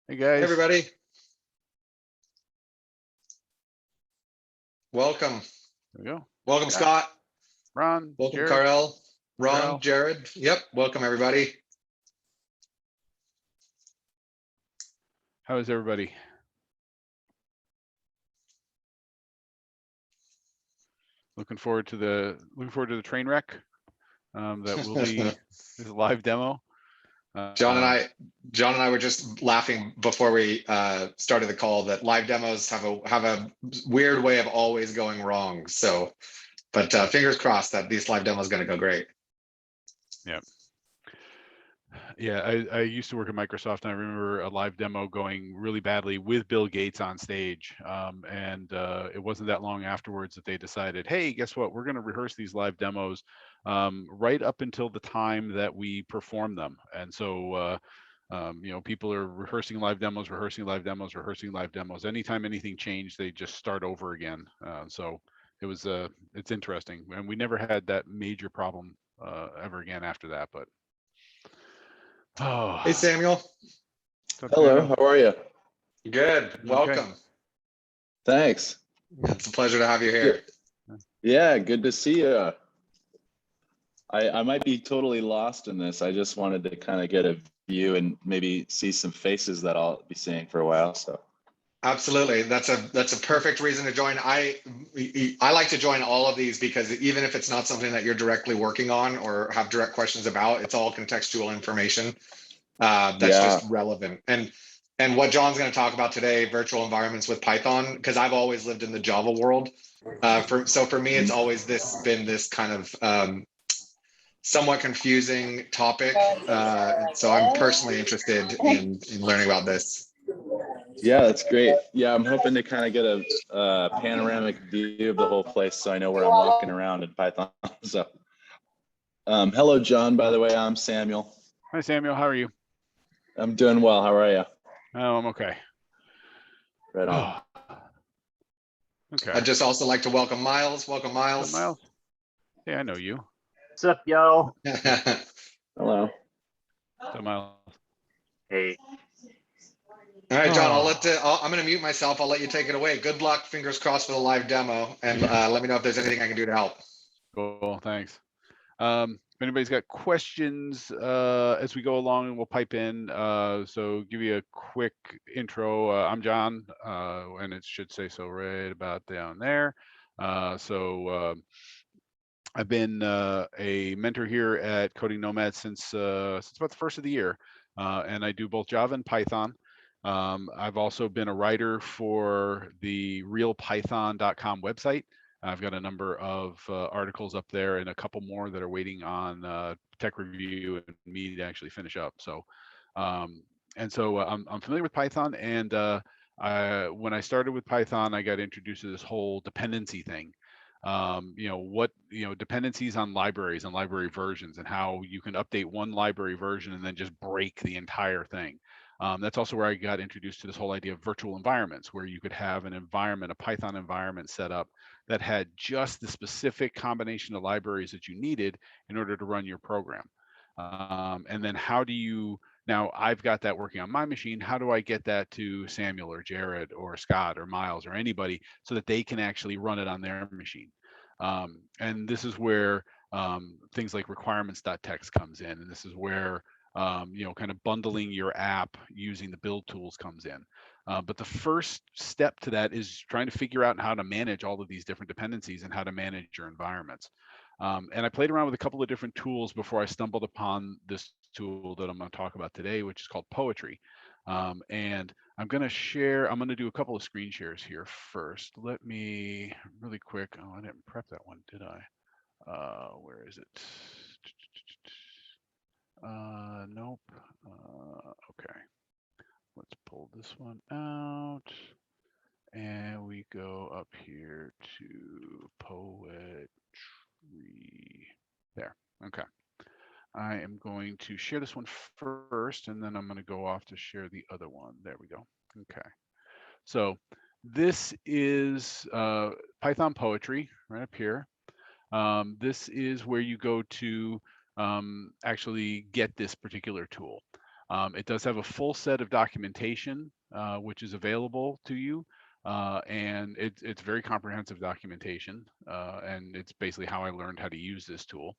Hey guys. Hey everybody. Welcome. There we go. Welcome, Scott. Ron. Welcome, Jared. Karel. Ron, Karel. Jared. Yep. Welcome, everybody. How is everybody? Looking forward to the train wreck that will be this live demo. John and I were just laughing before we started the call that live demos have a weird way of always going wrong. So, but fingers crossed that this live demo is going to go great. Yeah, I used to work at Microsoft, and I remember a live demo going really badly with Bill Gates on stage. And it wasn't that long afterwards that they decided, hey, guess what? We're going to rehearse these live demos right up until the time that we perform them. And so, people are rehearsing live demos. Anytime anything changed, they just start over again. So it's interesting. And we never had that major problem ever again after that, but. Oh. Hey, Samuel. Hello, how are you? Good. Welcome. Okay. Thanks. It's a pleasure to have you here. Yeah, good to see you. I might be totally lost in this. I just wanted to kind of get a view and maybe see some faces that I'll be seeing for a while. So. Absolutely. That's a perfect reason to join. I like to join all of these because even if it's not something that you're directly working on or have direct questions about, it's all contextual information that's just relevant. And what John's going to talk about today, virtual environments with Python, because I've always lived in the Java world. So for me, it's always been this kind of somewhat confusing topic. So I'm personally interested in learning about this. Yeah, that's great. Yeah, I'm hoping to kind of get a panoramic view of the whole place so I know where I'm walking around in Python. So, hello, John, by the way, I'm Samuel. Hi, Samuel. How are you? I'm doing well. How are you? Oh, I'm okay. Right on. Okay. I'd just also like to welcome Miles. Welcome, Miles. Hi, Miles. Hey, I know you. What's up, yo? Hello. So, Miles. Hey. All right, John, I'm going to mute myself. I'll let you take it away. Good luck. Fingers crossed for the live demo. And let me know if there's anything I can do to help. Cool. Thanks. If anybody's got questions as we go along, we'll pipe in. So give you a quick intro. I'm John, and it should say so right about down there. I've been a mentor here at CodingNomads since about the first of the year, and I do both Java and Python. I've also been a writer for the realpython.com website. I've got a number of articles up there and a couple more that are waiting on tech review and me to actually finish up. So, I'm familiar with Python, and when I started with Python, I got introduced to this whole dependency thing. Dependencies on libraries and library versions, and how you can update one library version and then just break the entire thing. That's also where I got introduced to this whole idea of virtual environments, where you could have an environment, a Python environment set up that had just the specific combination of libraries that you needed in order to run your program. And then now I've got that working on my machine. How do I get that to Samuel or Jared or Scott or Miles or anybody so that they can actually run it on their machine? And this is where things like requirements.txt comes in. And this is where kind of bundling your app using the build tools comes in. But the first step to that is trying to figure out how to manage all of these different dependencies and how to manage your environments. And I played around with a couple of different tools before I stumbled upon this tool that I'm going to talk about today, which is called Poetry. And I'm going to do a couple of screen shares here first. Let me really quick. Oh, I didn't prep that one, did I? Where is it? Nope. Okay. Let's pull this one out. And we go up here to Poetry. There. Okay. I am going to share this one first, and then I'm going to go off to share the other one. There we go. Okay. So this is Python Poetry right up here. This is where you go to actually get this particular tool. It does have a full set of documentation, which is available to you. And it's very comprehensive documentation, and it's basically how I learned how to use this tool.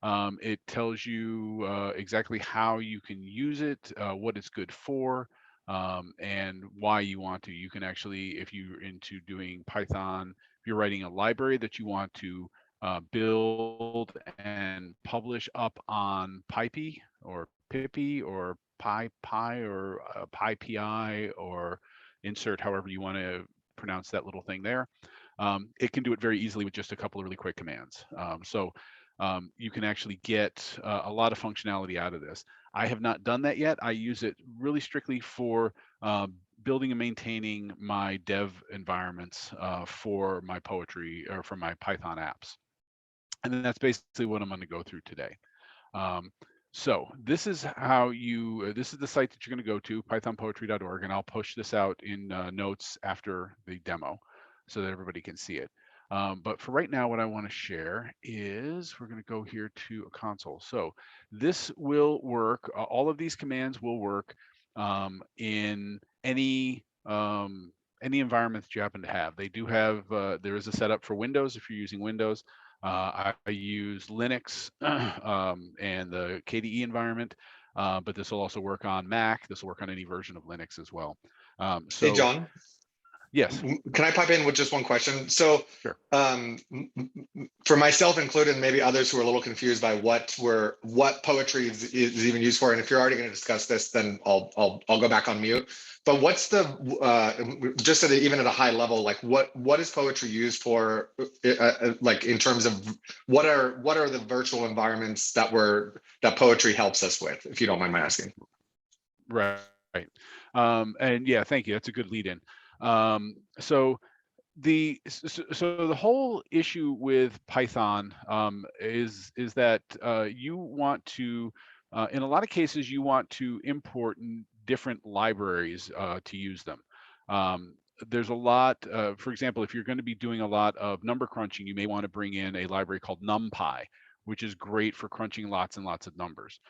It tells you exactly how you can use it, what it's good for, and why you want to. You can actually, if you're into doing Python, if you're writing a library that you want to build and publish up on Pipey or Pippy or PyPy or PyPI or insert however you want to pronounce that little thing there. It can do it very easily with just a couple of really quick commands. You can actually get a lot of functionality out of this. I have not done that yet. I use it really strictly for building and maintaining my dev environments for my poetry or for my Python apps. And then that's basically what I'm going to go through today. So this is how you, this is the site that you're going to go to, pythonpoetry.org, and I'll push this out in notes after the demo so that everybody can see it. But for right now, what I want to share is we're going to go here to a console. So this will work. All of these commands will work in any environment that you happen to have. They do have, there is a setup for Windows if you're using Windows. I use Linux and the KDE environment, but this will also work on Mac. This will work on any version of Linux as well. Hey, John. Yes. Can I pipe in with just one question? So sure. For myself included, maybe others who are a little confused by what poetry is even used for, and if you're already going to discuss this, then I'll go back on mute. But what's the just even at a high level, like what is poetry used for? Like in terms of what are the virtual environments that poetry helps us with, if you don't mind my asking? Right. And yeah, thank you. That's a good lead in. So the whole issue with Python is that you want to, in a lot of cases, you want to import different libraries to use them. There's a lot, for example, if you're going to be doing a lot of number crunching, you may want to bring in a library called NumPy, which is great for crunching lots and lots of numbers.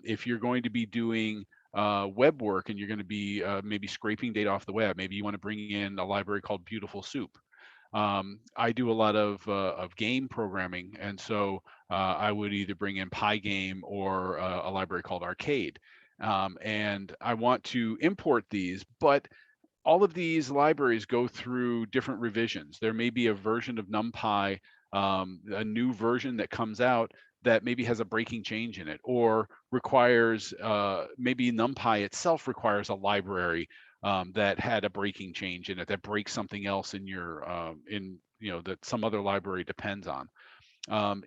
If you're going to be doing web work and you're going to be maybe scraping data off the web, maybe you want to bring in a library called Beautiful Soup. I do a lot of game programming, and so I would either bring in Pygame or a library called Arcade. And I want to import these, but all of these libraries go through different revisions. There may be a version of NumPy, a new version that comes out that maybe has a breaking change in it, or requires, maybe NumPy itself requires a library that had a breaking change in it that breaks something else in your, that some other library depends on.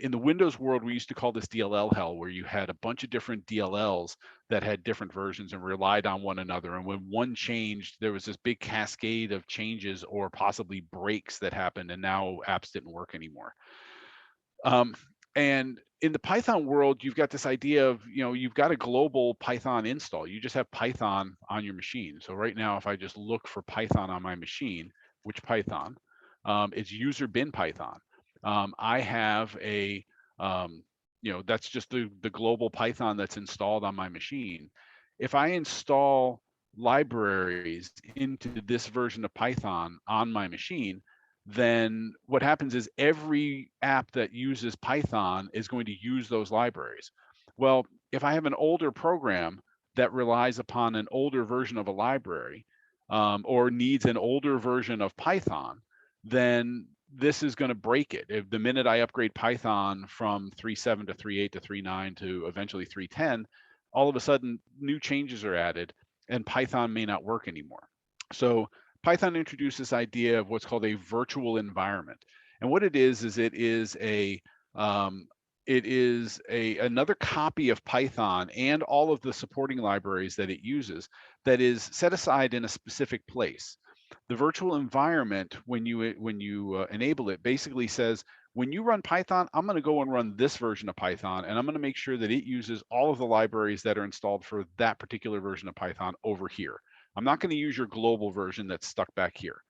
In the Windows world, we used to call this DLL hell, where you had a bunch of different DLLs that had different versions and relied on one another. And when one changed, there was this big cascade of changes or possibly breaks that happened, and now apps didn't work anymore. And in the Python world, you've got this idea of, you've got a global Python install. You just have Python on your machine. So right now, if I just look for Python on my machine, which Python, it's user bin Python. I have a, that's just the global Python that's installed on my machine. If I install libraries into this version of Python on my machine, then what happens is every app that uses Python is going to use those libraries. Well, if I have an older program that relies upon an older version of a library, or needs an older version of Python, then this is going to break it. If the minute I upgrade Python from 3.7 to 3.8 to 3.9 to eventually 3.10, all of a sudden new changes are added and Python may not work anymore. So Python introduced this idea of what's called a virtual environment. And what it is it is another copy of Python and all of the supporting libraries that it uses that is set aside in a specific place. The virtual environment, when you enable it, basically says, when you run Python, I'm going to go and run this version of Python, and I'm going to make sure that it uses all of the libraries that are installed for that particular version of Python over here. I'm not going to use your global version that's stuck back here.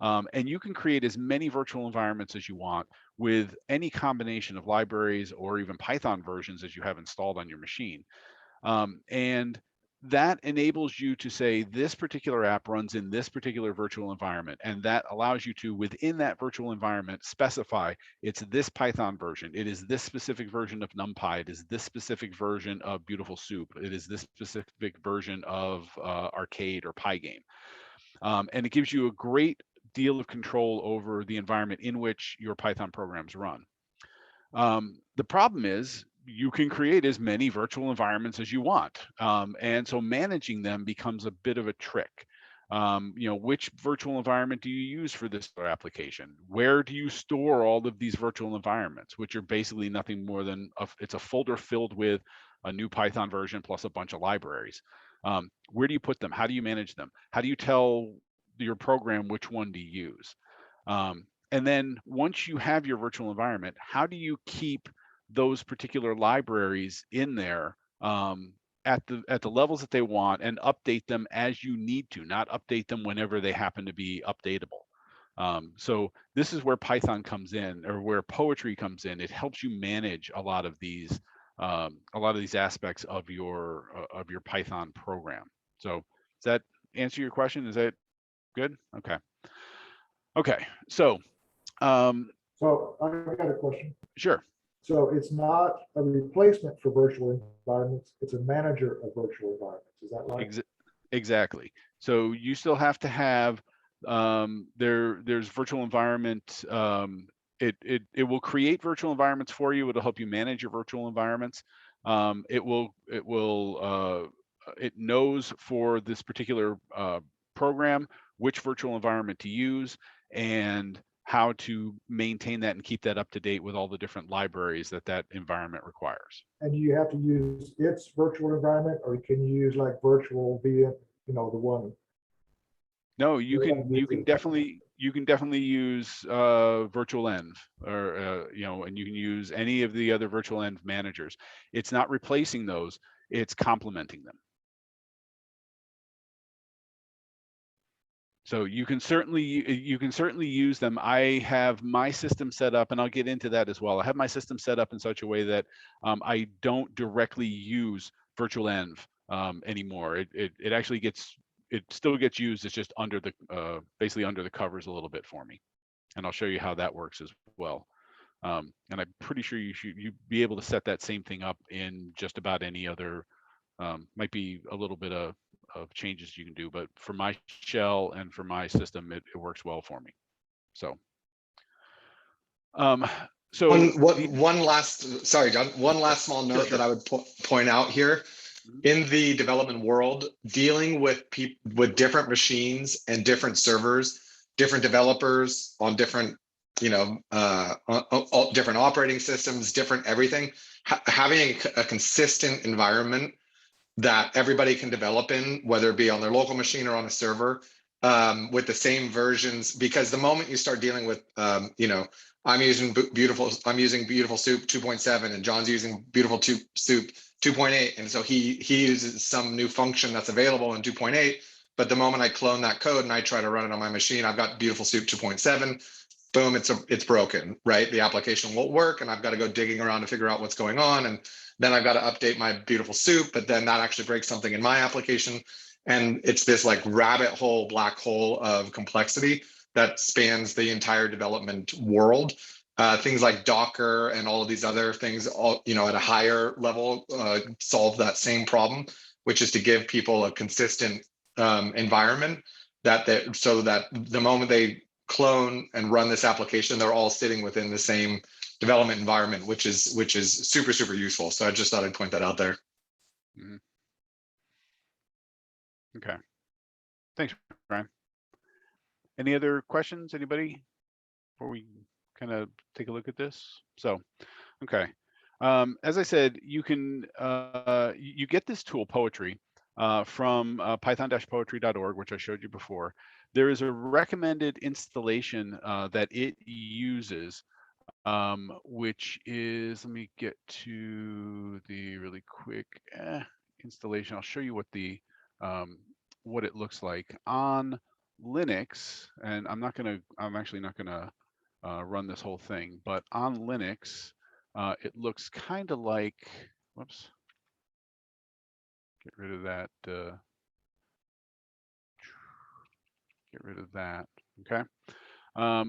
And you can create as many virtual environments as you want with any combination of libraries or even Python versions as you have installed on your machine. And that enables you to say this particular app runs in this particular virtual environment, and that allows you to, within that virtual environment, specify it's this Python version, it is this specific version of NumPy, it is this specific version of Beautiful Soup, it is this specific version of Arcade or Pygame. And it gives you a great deal of control over the environment in which your Python programs run. The problem is you can create as many virtual environments as you want. And so managing them becomes a bit of a trick. Which virtual environment do you use for this application? Where do you store all of these virtual environments, which are basically nothing more than it's a folder filled with a new Python version plus a bunch of libraries. Where do you put them? How do you manage them? How do you tell your program which one to use? And then once you have your virtual environment, how do you keep those particular libraries in there at the levels that they want and update them as you need to, not update them whenever they happen to be updatable? So this is where Python comes in, or where Poetry comes in. It helps you manage a lot of these aspects of your Python program. So does that answer your question? Is that good? Okay. Okay. So So I got a question. sure. So it's not a replacement for virtual environments, it's a manager of virtual environments. Is that right? Exactly. So you still have to have there's virtual environment. It will create virtual environments for you. It'll help you manage your virtual environments. It knows for this particular program which virtual environment to use and how to maintain that and keep that up to date with all the different libraries that environment requires. And do you have to use its virtual environment, or can you use like virtual VM, the one? No, you can definitely use virtual env, or and you can use any of the other virtual env managers. It's not replacing those, it's complementing them. So you can certainly use them. I have my system set up, and I'll get into that as well. I have my system set up in such a way that I don't directly use virtual env anymore. It actually still gets used. It's just under the basically under the covers a little bit for me, and I'll show you how that works as well. And I'm pretty sure you'd be able to set that same thing up in just about any other. Might be a little bit of changes you can do, but for my shell and for my system, it works well for me. So, one last, sorry, John, one last small note sure. that I would point out here. In the development world, dealing with different machines and different servers, different developers on different, different operating systems, different everything, having a consistent environment that everybody can develop in, whether it be on their local machine or on a server, with the same versions. Because the moment you start dealing with, I'm using Beautiful Soup 2.7, and John's using Beautiful Soup 2.8, and so he uses some new function that's available in 2.8. But the moment I clone that code and I try to run it on my machine, I've got Beautiful Soup 2.7. Boom, it's broken, right? The application won't work, and I've got to go digging around to figure out what's going on, and then I've got to update my Beautiful Soup, but then that actually breaks something in my application, and it's this like rabbit hole, black hole of complexity that spans the entire development world. Things like Docker and all of these other things, all at a higher level, solve that same problem, which is to give people a consistent environment so that the moment they clone and run this application, they're all sitting within the same development environment, which is super, super useful. So I just thought I'd point that out there. Mm-hmm. Okay. Thanks, Brian. Any other questions, anybody, before we kind of take a look at this? So, okay. As I said, you can you get this tool, Poetry, from python-poetry.org, which I showed you before. There is a recommended installation that it uses, which is, let me get to the really quick installation. I'll show you what it looks like on Linux. And I'm actually not gonna run this whole thing, but on Linux, it looks kind of like, whoops. Get rid of that. Get rid of that. Okay.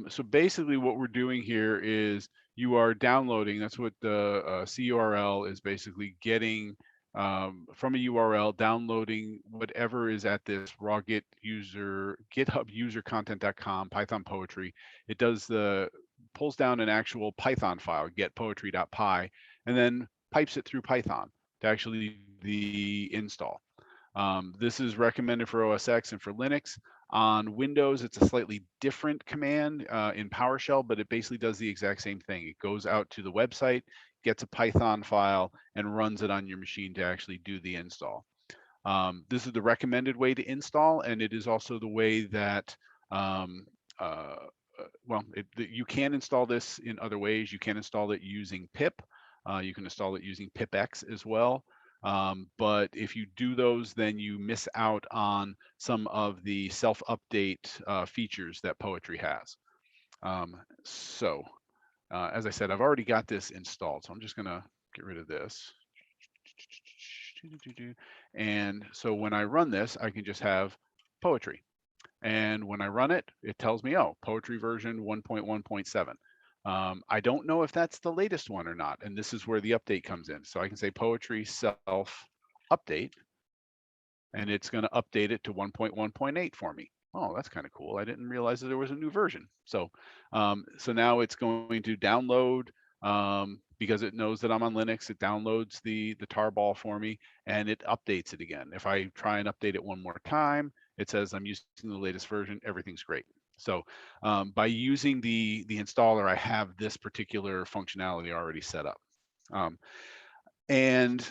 So basically what we're doing here is you are downloading, that's what the CURL is basically getting from a URL, downloading whatever is at this raw GitHub user content.com Python poetry. It does pulls down an actual Python file, getpoetry.py, and then pipes it through Python to actually the install. This is recommended for OS X and for Linux. On Windows, it's a slightly different command in PowerShell, but it basically does the exact same thing. It goes out to the website, gets a Python file, and runs it on your machine to actually do the install. This is the recommended way to install, and it is also the way that, you can install this in other ways. You can install it using pip. You can install it using pipx as well. But if you do those, then you miss out on some of the self-update features that Poetry has. As I said, I've already got this installed, so I'm just gonna get rid of this. And so when I run this, I can just have Poetry. And when I run it, it tells me, oh, Poetry version 1.1.7. I don't know if that's the latest one or not. And this is where the update comes in. So I can say Poetry self update, and it's going to update it to 1.1.8 for me. Oh, that's kind of cool. I didn't realize that there was a new version. So now it's going to download, because it knows that I'm on Linux, it downloads the tarball for me, and it updates it again. If I try and update it one more time, it says I'm using the latest version, everything's great. So by using the installer, I have this particular functionality already set up. And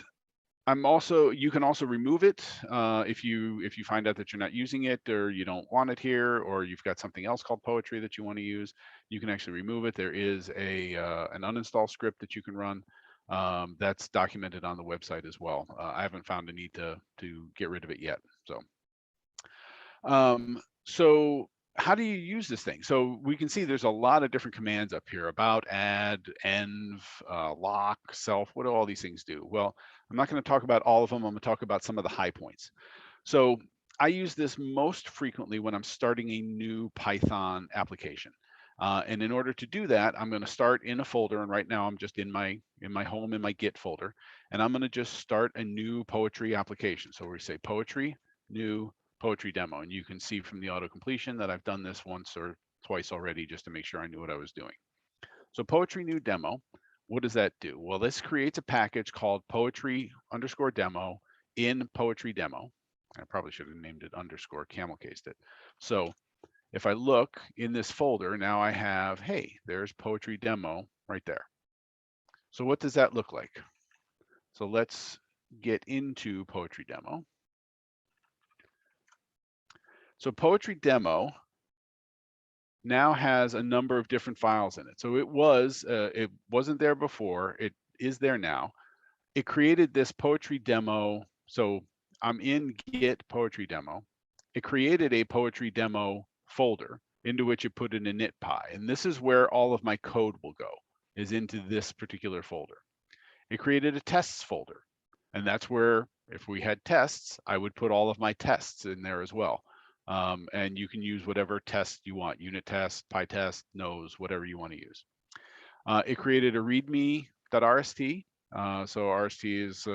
you can also remove it if you find out that you're not using it, or you don't want it here, or you've got something else called Poetry that you want to use. You can actually remove it. There is an uninstall script that you can run that's documented on the website as well. I haven't found a need to get rid of it yet. So how do you use this thing? So we can see there's a lot of different commands up here: about, add, env, lock, self. What do all these things do? Well, I'm not going to talk about all of them. I'm going to talk about some of the high points. So I use this most frequently when I'm starting a new Python application. And in order to do that, I'm going to start in a folder. And right now I'm just in my home, in my Git folder. And I'm going to just start a new Poetry application. So we say Poetry, new Poetry demo. And you can see from the auto completion that I've done this once or twice already just to make sure I knew what I was doing. So Poetry new demo, what does that do? Well, this creates a package called Poetry_demo in Poetry demo. I probably should have named it underscore, camel cased it. So if I look in this folder, now I have, hey, there's Poetry demo right there. So what does that look like? So let's get into Poetry demo. So Poetry demo now has a number of different files in it. So it wasn't there before, it is there now. It created this Poetry demo. So I'm in Git Poetry demo. It created a Poetry demo folder into which it put an init.py. And this is where all of my code will go, is into this particular folder. It created a tests folder. And that's where, if we had tests, I would put all of my tests in there as well. And you can use whatever test you want, unit test, PyTest, nose, whatever you want to use. It created a readme.rst. So RST is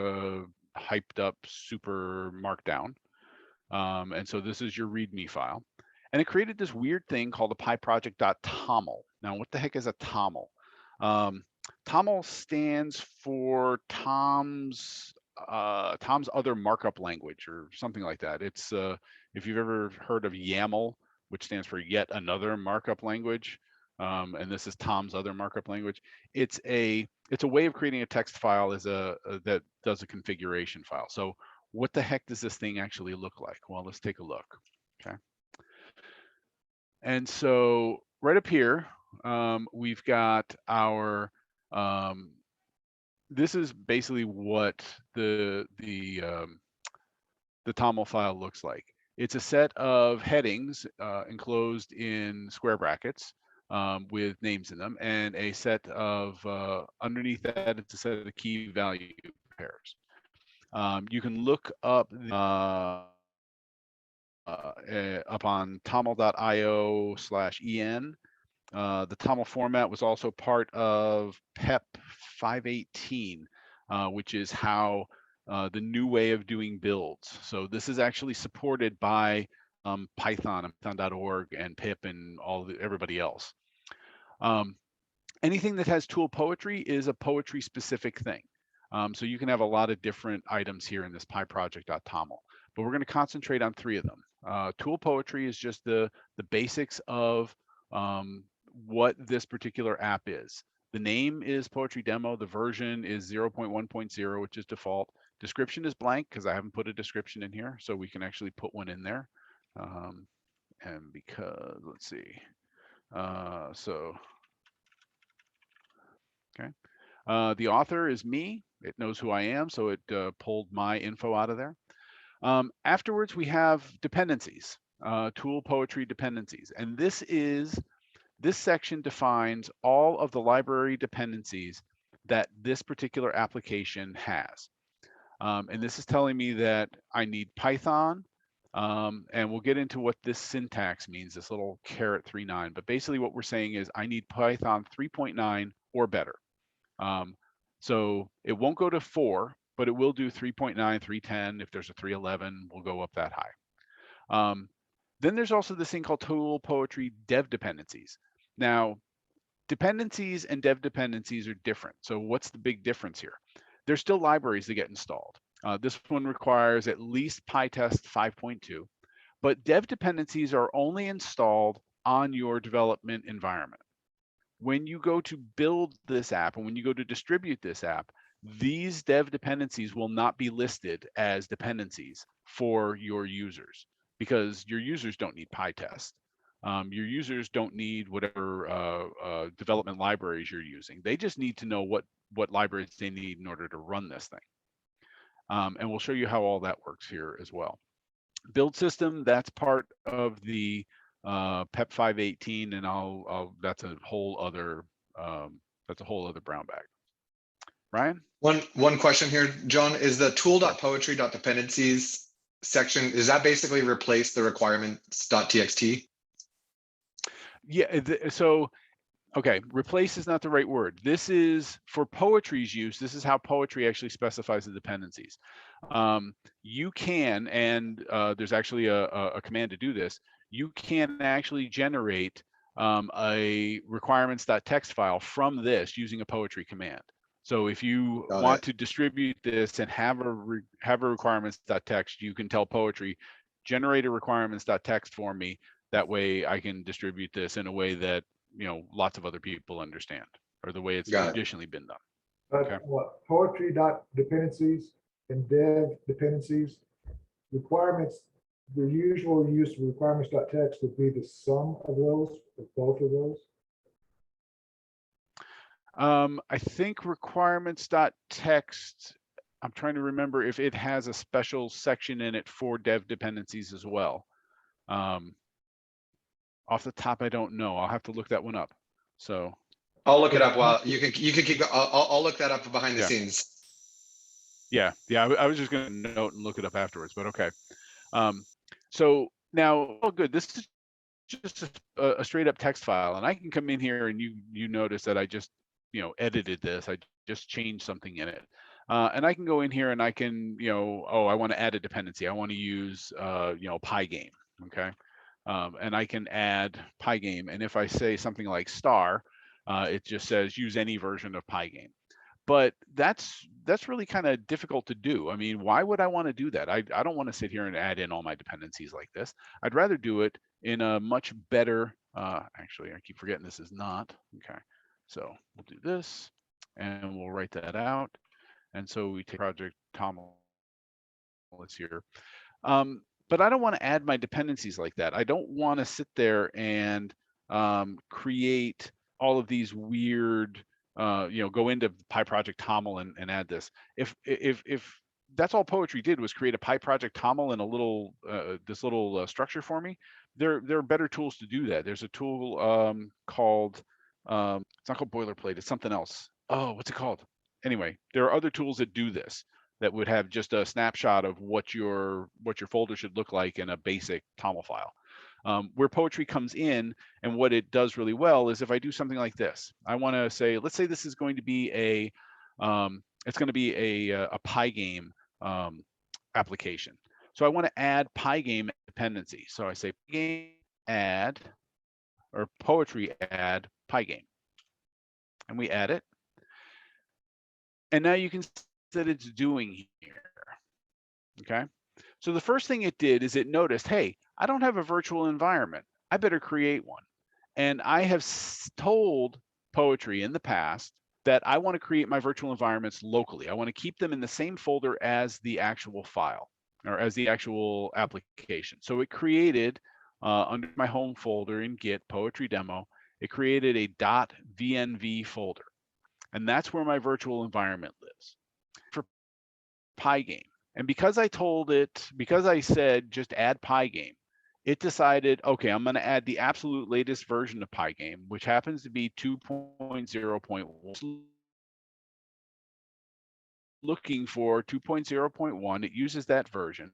hyped up super markdown. And so this is your readme file. And it created this weird thing called a pyproject.toml. Now, what the heck is a toml? Toml stands for Tom's other markup language or something like that. It's if you've ever heard of YAML, which stands for yet another markup language, and this is Tom's other markup language. It's a way of creating a text file that does a configuration file. So what the heck does this thing actually look like? Well, let's take a look. Okay. And so right up here, we've got our this is basically what the toml file looks like. It's a set of headings enclosed in square brackets with names in them, and a set of underneath that, it's a set of key value pairs. You can look up up on toml.io/en. The TOML format was also part of PEP 518, which is how the new way of doing builds. So this is actually supported by Python and Python.org and pip and everybody else. Anything that has tool poetry is a poetry specific thing. So you can have a lot of different items here in this pyproject.toml, but we're going to concentrate on 3 of them. Tool poetry is just the basics of what this particular app is. The name is Poetry Demo. The version is 0.1.0, which is default. Description is blank because I haven't put a description in here, so we can actually put one in there. And because, let's see. Okay. The author is me. It knows who I am, so it pulled my info out of there. Afterwards, we have dependencies, tool poetry dependencies. And this section defines all of the library dependencies that this particular application has. And this is telling me that I need Python, and we'll get into what this syntax means, this little caret 3.9. But basically what we're saying is I need Python 3.9 or better. So it won't go to 4, but it will do 3.9, 3.10. If there's a 3.11, we'll go up that high. Then there's also this thing called tool poetry dev dependencies. Now, dependencies and dev dependencies are different. So what's the big difference here? There's still libraries that get installed. This one requires at least PyTest 5.2, but dev dependencies are only installed on your development environment. When you go to build this app and when you go to distribute this app, these dev dependencies will not be listed as dependencies for your users because your users don't need PyTest. Your users don't need whatever development libraries you're using. They just need to know what libraries they need in order to run this thing. And we'll show you how all that works here as well. Build system, that's part of the PEP 518, and that's a whole other brown bag. Ryan? One question here, John, is the tool.poetry.dependencies section, is that basically replace the requirements.txt? Yeah, so, okay, replace is not the right word. This is for poetry's use. This is how poetry actually specifies the dependencies. You can, and there's actually a command to do this, you can actually generate a requirements.txt file from this using a poetry command. So if you want to distribute this and have a requirements.txt, you can tell poetry, generate a requirements.txt for me. That way I can distribute this in a way that, you know, lots of other people understand, or the way it's traditionally been done. But what poetry.dependencies and dev dependencies requirements, the usual use of requirements.txt would be the sum of those, of both of those. I think requirements.txt, I'm trying to remember if it has a special section in it for dev dependencies as well. Off the top, I don't know. I'll have to look that one up. So I'll look it up while you can keep. I'll look that up behind the scenes. Yeah. I was just going to note and look it up afterwards, but okay. So now, oh, good. This is just a straight up text file, and I can come in here and you notice that I just edited this. I just changed something in it, and I can go in here and I can I want to add a dependency. I want to use Pygame. Okay. And I can add Pygame, and if I say something like star, it just says use any version of Pygame. But that's really kind of difficult to do. I mean, why would I want to do that? I don't want to sit here and add in all my dependencies like this. I'd rather do it in a much better, actually, I keep forgetting this is not, okay. So we'll do this, and we'll write that out. And so we take project TOML here. But I don't want to add my dependencies like that. I don't want to sit there and create all of these weird, go into PyProject TOML and add this. If that's all poetry did was create a PyProject TOML and a little this little structure for me, there are better tools to do that. There's a tool called it's not called boilerplate. It's something else. Oh, what's it called? Anyway, there are other tools that do this. that would have just a snapshot of what your folder should look like in a basic TOML file. Where Poetry comes in, and what it does really well is if I do something like this, I want to say, let's say this is going to be a Pygame application. So I want to add Pygame dependency. So I say Pygame add, or Poetry add Pygame, and we add it. And now you can see that it's doing here. Okay. So the first thing it did is it noticed, hey, I don't have a virtual environment. I better create one. And I have told Poetry in the past that I want to create my virtual environments locally. I want to keep them in the same folder as the actual file or as the actual application. So it created under my home folder in Git Poetry demo, it created a .venv folder. And that's where my virtual environment lives for Pygame. And because I said just add Pygame, it decided, okay, I'm going to add the absolute latest version of Pygame, which happens to be 2.0.1. Looking for 2.0.1, it uses that version.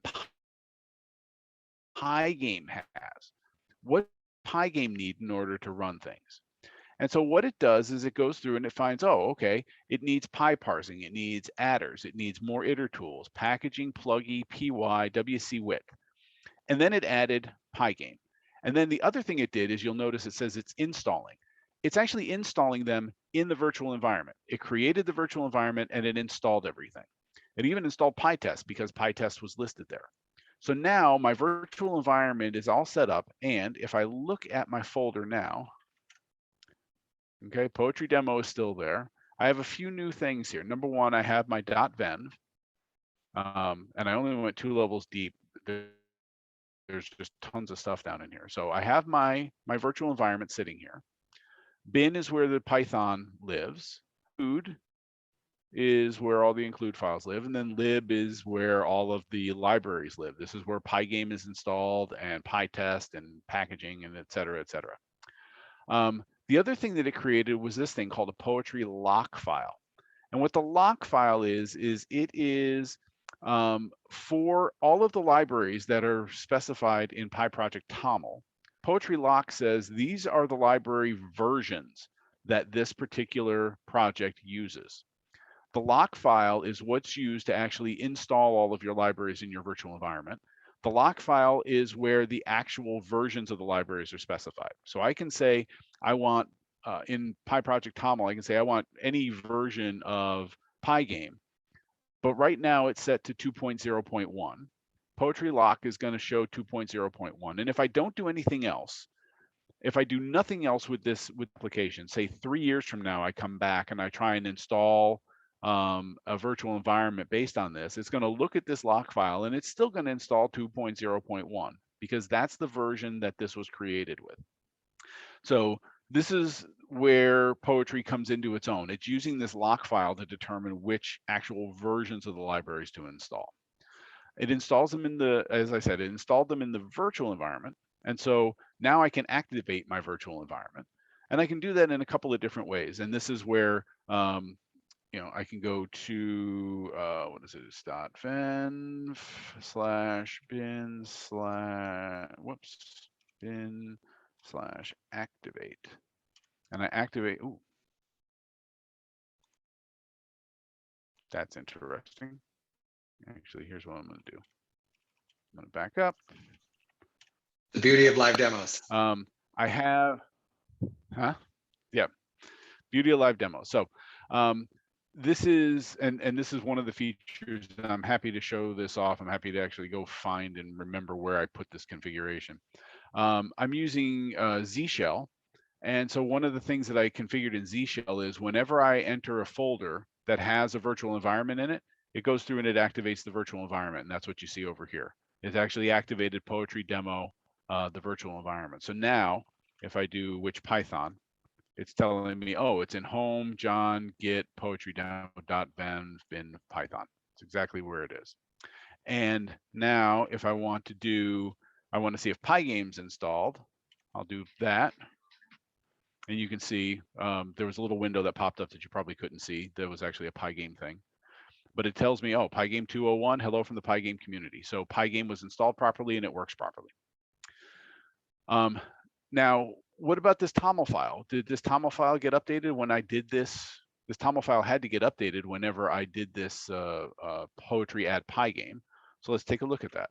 Pygame has. What Pygame need in order to run things? And so what it does is it goes through and it finds, oh, okay, it needs PyParsing, it needs adders, it needs more iter tools, packaging, pluggy, py, wc width. And then it added Pygame. And then the other thing it did is you'll notice it says it's installing. It's actually installing them in the virtual environment. It created the virtual environment and it installed everything. It even installed PyTest because PyTest was listed there. So now my virtual environment is all set up. And if I look at my folder now, okay, Poetry demo is still there. I have a few new things here. Number one, I have my .venv, and I only went 2 levels deep. There's just tons of stuff down in here. So I have my virtual environment sitting here. Bin is where the Python lives. Food is where all the include files live. And then lib is where all of the libraries live. This is where Pygame is installed and PyTest and packaging and et cetera, et cetera. The other thing that it created was this thing called a Poetry lock file. And what the lock file is it is for all of the libraries that are specified in PyProject TOML. Poetry lock says these are the library versions that this particular project uses. The lock file is what's used to actually install all of your libraries in your virtual environment. The lock file is where the actual versions of the libraries are specified. So I can say I want, in PyProject TOML, I can say I want any version of Pygame, but right now it's set to 2.0.1. Poetry lock is going to show 2.0.1. And if I don't do anything else, if I do nothing else with this application, say 3 years from now, I come back and I try and install a virtual environment based on this, it's going to look at this lock file and it's still going to install 2.0.1 because that's the version that this was created with. So this is where Poetry comes into its own. It's using this lock file to determine which actual versions of the libraries to install. It installs them in the, as I said, it installed them in the virtual environment. And so now I can activate my virtual environment. And I can do that in a couple of different ways. And this is where you know, I can go to, what is it, it's .venv /bin/activate. And I activate, ooh, that's interesting. Actually, here's what I'm gonna do. I'm gonna back up. The beauty of live demos. I have, yeah, beauty of live demos. So this is, and this is one of the features, and I'm happy to show this off. I'm happy to actually go find and remember where I put this configuration. I'm using Z Shell. And so one of the things that I configured in Z Shell is whenever I enter a folder that has a virtual environment in it, it goes through and it activates the virtual environment. And that's what you see over here. It's actually activated Poetry demo, the virtual environment. So now if I do which Python, it's telling me, oh, it's in home, Jon, git, poetry demo.venv bin Python. It's exactly where it is. And now if I want to see if Pygame's installed, I'll do that. And you can see there was a little window that popped up that you probably couldn't see. There was actually a Pygame thing. but it tells me, oh, Pygame 201, hello from the Pygame community. So Pygame was installed properly and it works properly. Now, what about this TOML file? Did this TOML file get updated when I did this? This TOML file had to get updated whenever I did this poetry add Pygame. So let's take a look at that.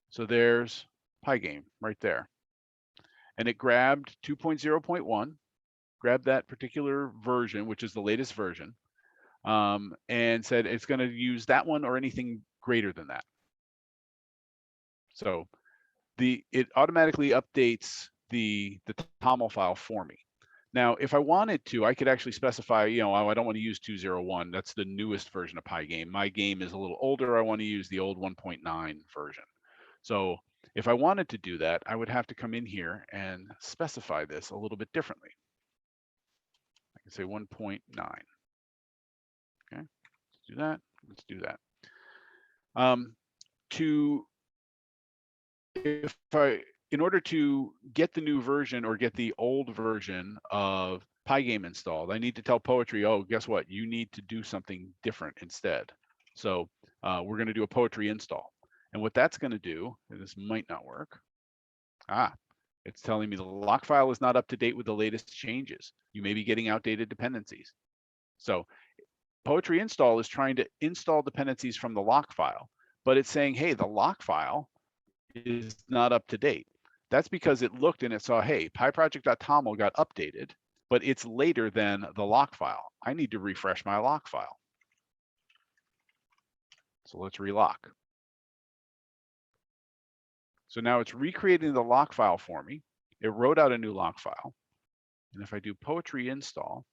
So there's Pygame right there. And it grabbed 2.0.1, grabbed that particular version, which is the latest version, and said it's going to use that one or anything greater than that. So it automatically updates the TOML file for me. Now, if I wanted to, I could actually specify, you know, I don't want to use 2.0.1. That's the newest version of Pygame. My game is a little older. I want to use the old 1.9 version. So if I wanted to do that, I would have to come in here and specify this a little bit differently. I can say 1.9. Okay, let's do that. Let's do that. In order to get the new version or get the old version of Pygame installed, I need to tell Poetry, oh, guess what? You need to do something different instead. So we're going to do a Poetry install. And what that's going to do, and this might not work. It's telling me the lock file is not up to date with the latest changes. You may be getting outdated dependencies. So Poetry install is trying to install dependencies from the lock file, but it's saying, hey, the lock file is not up to date. That's because it looked and it saw, hey, pyproject.toml got updated, but it's later than the lock file. I need to refresh my lock file. So let's relock. So now it's recreating the lock file for me. It wrote out a new lock file. And if I do Poetry install,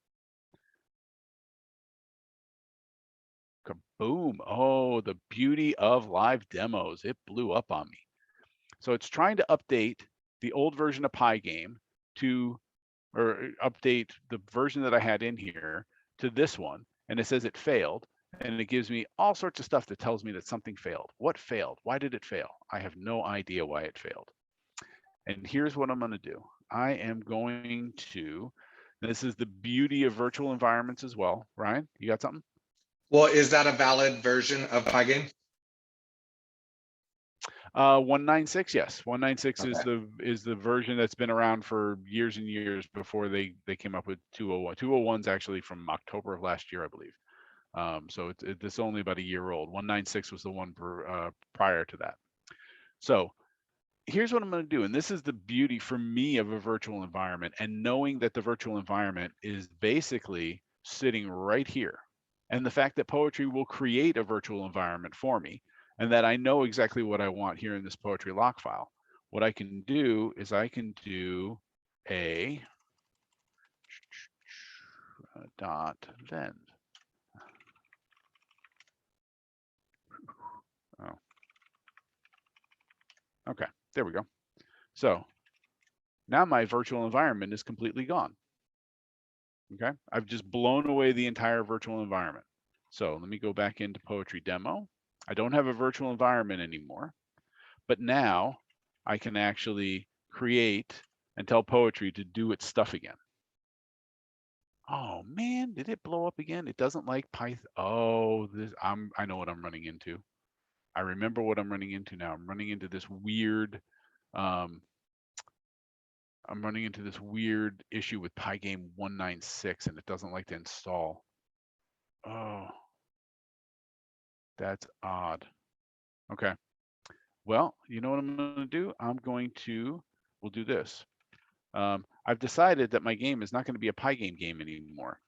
kaboom, oh, the beauty of live demos. It blew up on me. So it's trying to update the old version of Pygame or update the version that I had in here to this one. And it says it failed. And it gives me all sorts of stuff that tells me that something failed. What failed? Why did it fail? I have no idea why it failed. And here's what I'm going to do. I am going to, this is the beauty of virtual environments as well. Ryan, you got something? Well, is that a valid version of Pygame? 196, yes. 196 Okay. is the version that's been around for years and years before they came up with 201. 201's actually from October of last year, I believe. So it's only about a year old. 196 was the one prior to that. So here's what I'm going to do, and this is the beauty for me of a virtual environment, and knowing that the virtual environment is basically sitting right here, and the fact that Poetry will create a virtual environment for me, and that I know exactly what I want here in this Poetry lock file. What I can do is I can do a dot vend. Oh. Okay, there we go. So now my virtual environment is completely gone. Okay, I've just blown away the entire virtual environment. So let me go back into Poetry demo. I don't have a virtual environment anymore, but now I can actually create and tell Poetry to do its stuff again. Oh man, did it blow up again? It doesn't like Python. Oh, I know what I'm running into. I remember what I'm running into now. I'm running into this weird issue with Pygame 196, and it doesn't like to install. Oh, that's odd. Okay. Well, you know what I'm going to do? We'll do this. I've decided that my game is not going to be a Pygame game anymore.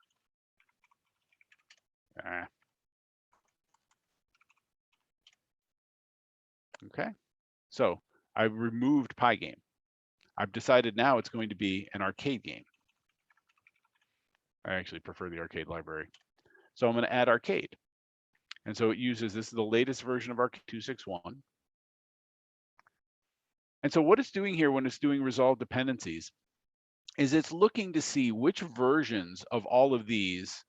Okay. So I removed Pygame. I've decided now it's going to be an arcade game. I actually prefer the arcade library. So I'm going to add arcade. And so it uses, this is the latest version of Arcade 261. And so what it's doing here when it's doing resolve dependencies is it's looking to see which versions of all of these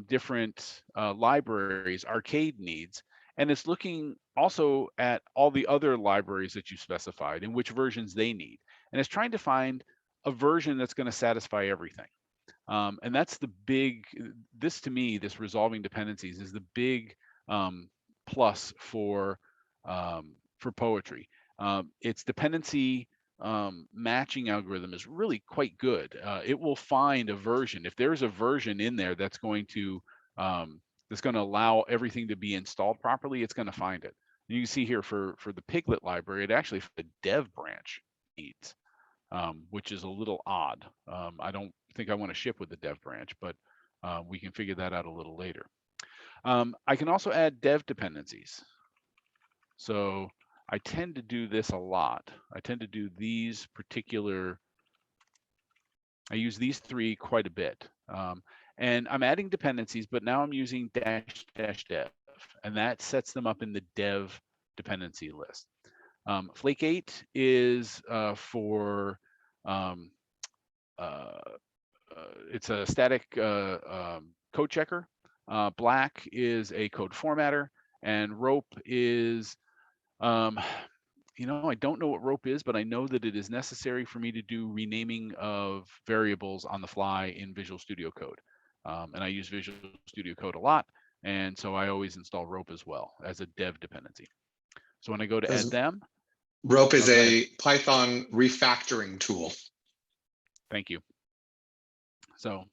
different libraries arcade needs. And it's looking also at all the other libraries that you specified and which versions they need. And it's trying to find a version that's going to satisfy everything. And that's the big, this to me, this resolving dependencies is the big plus for poetry. Its dependency matching algorithm is really quite good. It will find a version. If there's a version in there that's going to allow everything to be installed properly, it's going to find it. And you can see here for the Piglet library, it actually the dev branch needs, which is a little odd. I don't think I want to ship with the dev branch, but we can figure that out a little later. I can also add dev dependencies. So I tend to do this a lot. I tend to do these particular, I use these three quite a bit. And I'm adding dependencies, but now I'm using --dev, and that sets them up in the dev dependency list. Flake 8 is for, it's a static code checker. Black is a code formatter, and rope is, I don't know what rope is, but I know that it is necessary for me to do renaming of variables on the fly in Visual Studio Code. And I use Visual Studio Code a lot, and so I always install rope as well as a dev dependency. So when I go to add them, rope is a Python refactoring tool. Thank you. So,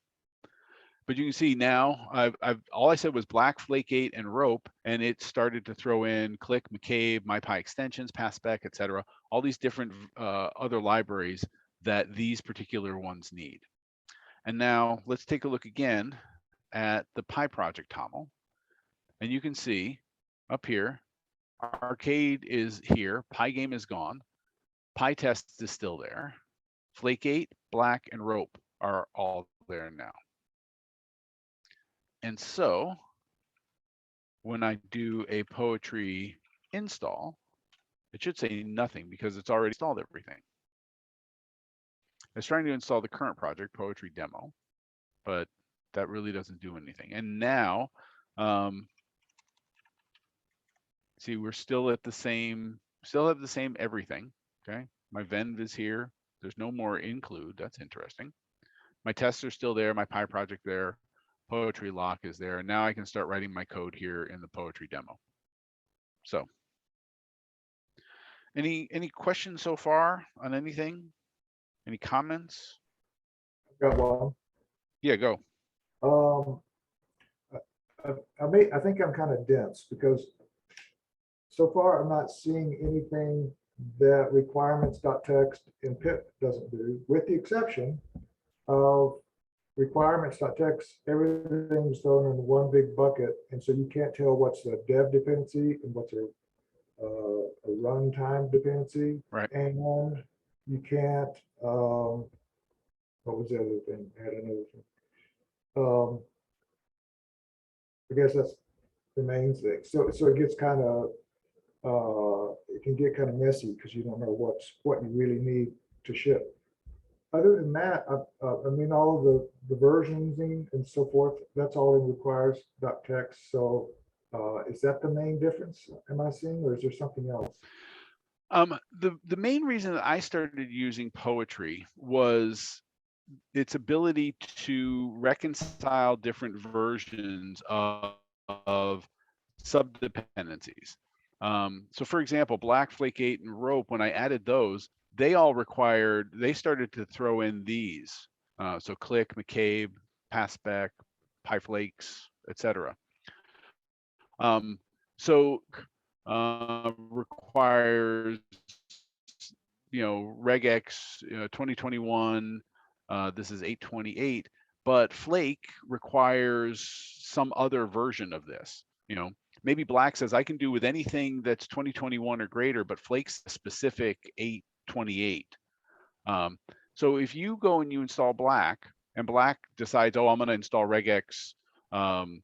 but you can see now all I said was black, flake 8, and rope, and it started to throw in click, McCabe, MyPy extensions, passspec, etc. All these different other libraries that these particular ones need. And now let's take a look again at the PyProject TOML, and you can see up here, Arcade is here, Pygame is gone, PyTest is still there, Flake 8, Black, and Rope are all there now. And so when I do a poetry install, it should say nothing because it's already installed everything. It's trying to install the current project, poetry demo, but that really doesn't do anything. And now, see, we're still at the same, still have the same everything, okay? My venv is here. There's no more include, that's interesting. My tests are still there, my PyProject there, poetry lock is there. And now I can start writing my code here in the poetry demo. So any questions so far on anything? Any comments? Got one. Yeah, go. I think I'm kind of dense because so far I'm not seeing anything that requirements.txt in pip doesn't do, with the exception of requirements.txt. Everything's thrown in one big bucket, and so you can't tell what's a dev dependency and what's a runtime dependency. Right. And you can't, what was the other thing? I had another thing. I guess that's the main thing. So it gets kind of, it can get kind of messy because you don't know what you really need to ship. Other than that, I mean, all of the versions and so forth, that's all it requires .txt. So is that the main difference am I seeing, or is there something else? The main reason that I started using poetry was its ability to reconcile different versions of subdependencies. So for example, Black, Flake 8, and Rope, when I added those, they all required, they started to throw in these. So click, McCabe, passspec, PyFlakes, etc. So requires, regex 2021, this is 828, but Flake requires some other version of this. Maybe Black says I can do with anything that's 2021 or greater, but Flake's specific 828. So if you go and you install Black, and Black decides, oh, I'm going to install regex, whatever,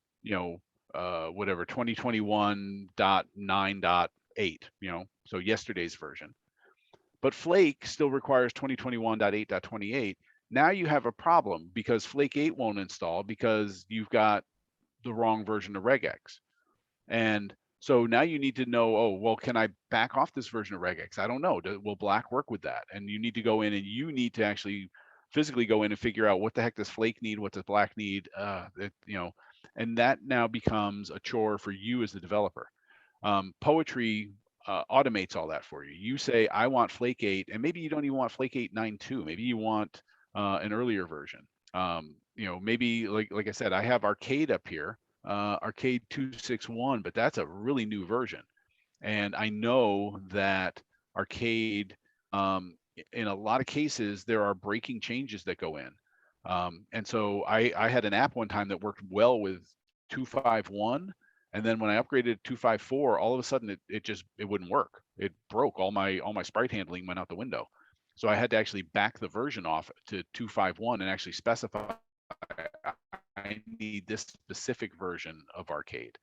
2021.9.8, so yesterday's version. But Flake still requires 2021.8.28. Now you have a problem because Flake 8 won't install because you've got the wrong version of regex. And so now you need to know, oh, well, can I back off this version of regex? I don't know. Will Black work with that? And you need to go in and you need to actually physically go in and figure out what the heck does Flake need, what does Black need, and that now becomes a chore for you as the developer. Poetry automates all that for you. You say, I want Flake 8, and maybe you don't even want Flake 8.9.2. Maybe you want an earlier version. Maybe like I said, I have Arcade up here, Arcade 2.6.1, but that's a really new version. And I know that Arcade, in a lot of cases, there are breaking changes that go in. And so I had an app one time that worked well with 2.5.1. And then when I upgraded to 2.5.4, all of a sudden it wouldn't work. It broke. All my sprite handling went out the window. So I had to actually back the version off to 2.5.1 and actually specify I need this specific version of Arcade.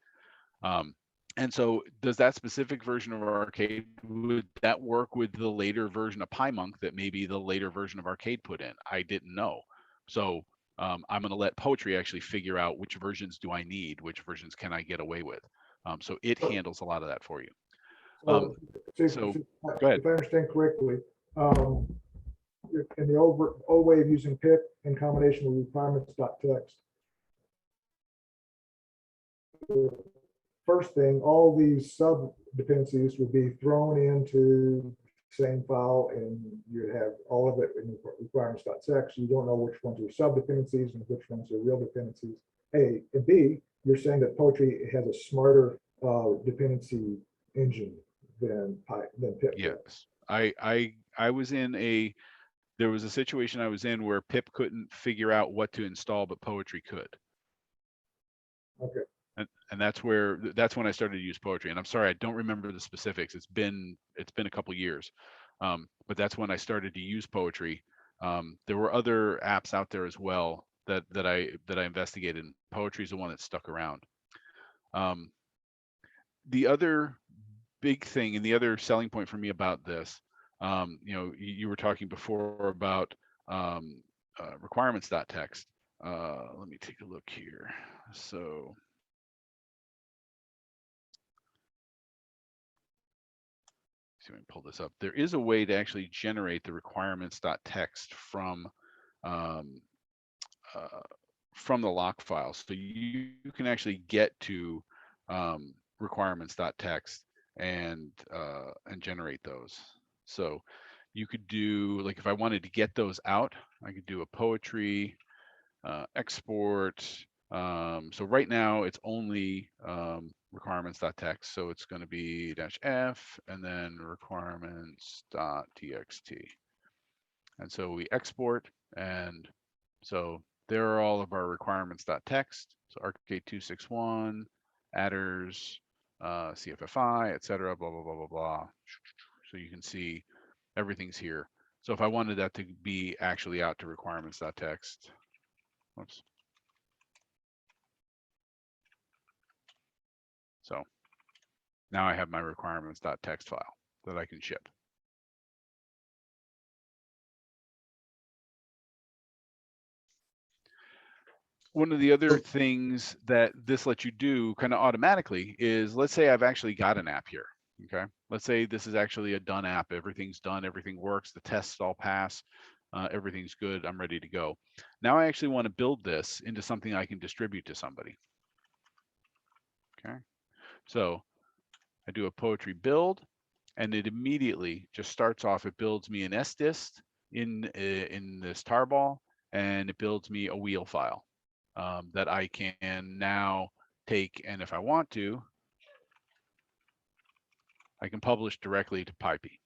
And so does that specific version of Arcade, would that work with the later version of PyMonk that maybe the later version of Arcade put in? I didn't know. So I'm going to let Poetry actually figure out which versions do I need, which versions can I get away with. So it handles a lot of that for you. So go ahead. If I understand correctly, in the old way of using pip in combination with requirements.txt, first thing, all these sub dependencies would be thrown into the same file, and you have all of it in requirements.txt. You don't know which ones are sub dependencies and which ones are real dependencies. A and B, you're saying that Poetry has a smarter dependency engine than pip. Yes, I was in there was a situation I was in where pip couldn't figure out what to install, but Poetry could. Okay. And that's when I started to use Poetry. And I'm sorry, I don't remember the specifics. It's been a couple years, but that's when I started to use Poetry. There were other apps out there as well that I investigated. Poetry is the one that stuck around. The other big thing and the other selling point for me about this, you were talking before about requirements.txt. Let me take a look here. So. See if I can pull this up. There is a way to actually generate the requirements.txt from the lock file. So you can actually get to requirements.txt and generate those. So you could do, like, if I wanted to get those out, I could do a Poetry export. So right now it's only requirements.txt, so it's going to be -f and then requirements.txt. And so we export, and so there are all of our requirements.txt. So Arcade 2.6.1, adders, CFFI, etc. Blah blah blah blah blah. So you can see everything's here. So if I wanted that to be actually out to requirements.txt, whoops. So now I have my requirements.txt file that I can ship. One of the other things that this lets you do kind of automatically is, let's say I've actually got an app here, okay? Let's say this is actually a done app. Everything's done, everything works, the tests all pass, everything's good, I'm ready to go. Now I actually want to build this into something I can distribute to somebody, okay? So I do a Poetry build, and it immediately just starts off, it builds me an sdist in this tarball, and it builds me a wheel file that I can now take, and if I want to, I can publish directly to PyPy.